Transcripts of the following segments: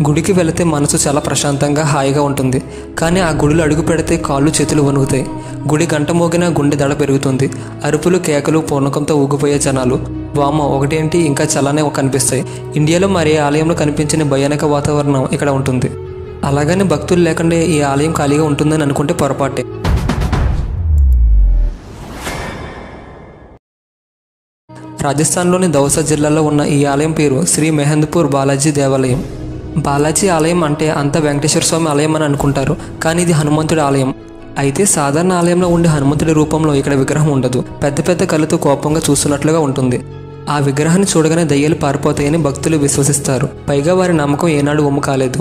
గుడికి వెళితే మనసు చాలా ప్రశాంతంగా హాయిగా ఉంటుంది. కానీ ఆ గుడిలో అడుగు పెడితే కాళ్ళు చేతులు వణుకుతాయి. గుడి గంట మోగినా గుండె దడ పెరుగుతుంది. అరుపులు కేకలు పూర్ణకంతో ఊగిపోయే జనాలు వామ్మో ఒకటేంటి ఇంకా చాలానే కనిపిస్తాయి. ఇండియాలో మరే ఆలయంలో కనిపించని భయానక వాతావరణం ఇక్కడ ఉంటుంది. అలాగని భక్తులు లేకుండా ఈ ఆలయం ఖాళీగా ఉంటుందని అనుకుంటే పొరపాటే. రాజస్థాన్లోని దౌసా జిల్లాలో ఉన్న ఈ ఆలయం పేరు శ్రీ మెహంద్పూర్ బాలాజీ దేవాలయం. బాలాజీ ఆలయం అంటే అంత వెంకటేశ్వర స్వామి ఆలయం అని అనుకుంటారు, కానీ ఇది హనుమంతుడి ఆలయం. అయితే సాధారణ ఆలయంలో ఉండే హనుమంతుడి రూపంలో ఇక్కడ విగ్రహం ఉండదు. పెద్ద పెద్ద కళ్ళతో కోపంగా చూస్తున్నట్లుగా ఉంటుంది. ఆ విగ్రహాన్ని చూడగానే దయ్యాలు పారిపోతాయని భక్తులు విశ్వసిస్తారు. పైగా వారి నమ్మకం ఏనాడు ఒమ్ము కాలేదు.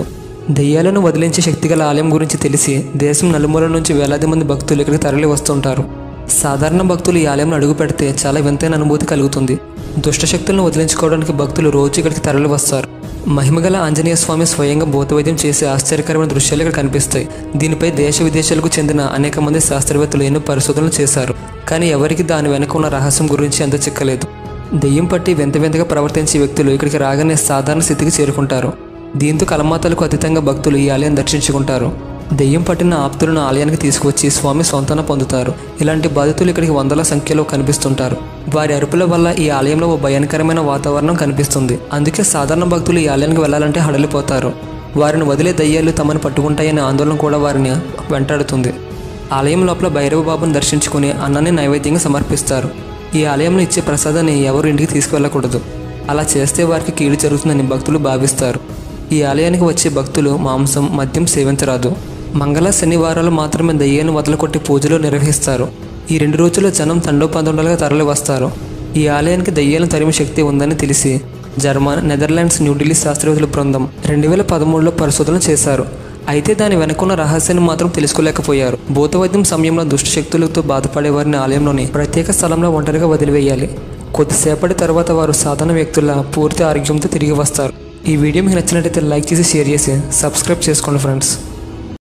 దయ్యాలను వదిలించే శక్తిగల ఆలయం గురించి తెలిసి దేశం నలుమూలల నుంచి వేలాది మంది భక్తులు ఇక్కడికి తరలి వస్తుంటారు. సాధారణ భక్తులు ఈ ఆలయంలో అడుగు పెడితే చాలా వింతైన అనుభూతి కలుగుతుంది. దుష్టశక్తులను వదిలించుకోవడానికి భక్తులు రోజు ఇక్కడికి తరలి వస్తారు. మహిమగల ఆంజనేయ స్వామి స్వయంగా భూతవైద్యం చేసే ఆశ్చర్యకరమైన దృశ్యాలు ఇక్కడ కనిపిస్తాయి. దీనిపై దేశ విదేశాలకు చెందిన అనేక మంది శాస్త్రవేత్తలు ఎన్నో పరిశోధనలు చేశారు, కానీ ఎవరికి దాని వెనుక ఉన్న రహస్యం గురించి అంత చిక్కలేదు. దెయ్యం పట్టి వింత వింతగా ప్రవర్తించే వ్యక్తులు ఇక్కడికి రాగానే సాధారణ స్థితికి చేరుకుంటారు. దీంతో కలమాతలకు అతీతంగా భక్తులు ఈ ఆలయం దర్శించుకుంటారు. దెయ్యం పట్టిన ఆప్తులను ఆలయానికి తీసుకువచ్చి స్వామి సొంతన పొందుతారు. ఇలాంటి బాధితులు ఇక్కడికి వందల సంఖ్యలో కనిపిస్తుంటారు. వారి అరుపుల వల్ల ఈ ఆలయంలో ఓ భయంకరమైన వాతావరణం కనిపిస్తుంది. అందుకే సాధారణ భక్తులు ఈ ఆలయానికి వెళ్లాలంటే హడలిపోతారు. వారిని వదిలే దయ్యాలు తమను పట్టుకుంటాయనే ఆందోళన కూడా వారిని వెంటాడుతుంది. ఆలయం లోపల భైరవ బాబును దర్శించుకుని అన్నాన్ని నైవేద్యంగా సమర్పిస్తారు. ఈ ఆలయంలో ఇచ్చే ప్రసాదాన్ని ఎవరు ఇంటికి తీసుకువెళ్ళకూడదు. అలా చేస్తే వారికి కీడు జరుగుతుందని భక్తులు భావిస్తారు. ఈ ఆలయానికి వచ్చే భక్తులు మాంసం మద్యం సేవించరాదు. మంగళ శనివారాలు మాత్రమే దయ్యాన్ని వదలకొట్టి పూజలు నిర్వహిస్తారు. ఈ 2 రోజుల్లో జనం తండోపందోలుగా తరలి వస్తారు. ఈ ఆలయానికి దయ్యాలను తరిమే శక్తి ఉందని తెలిసి జర్మన్, నెదర్లాండ్స్, న్యూఢిల్లీ శాస్త్రవేత్తల బృందం 2013లో పరిశోధన చేశారు. అయితే దాని వెనుకున్న రహస్యాన్ని మాత్రం తెలుసుకోలేకపోయారు. భూతవైద్యం సమయంలో దుష్టశక్తులతో బాధపడే వారిని ఆలయంలోని ప్రత్యేక స్థలంలో ఒంటరిగా వదిలివేయాలి. కొద్దిసేపటి తర్వాత వారు సాధారణ వ్యక్తుల పూర్తి ఆరోగ్యంతో తిరిగి వస్తారు. ఈ వీడియో మీకు నచ్చినట్లయితే లైక్ చేసి షేర్ చేసి సబ్స్క్రైబ్ చేసుకోండి ఫ్రెండ్స్.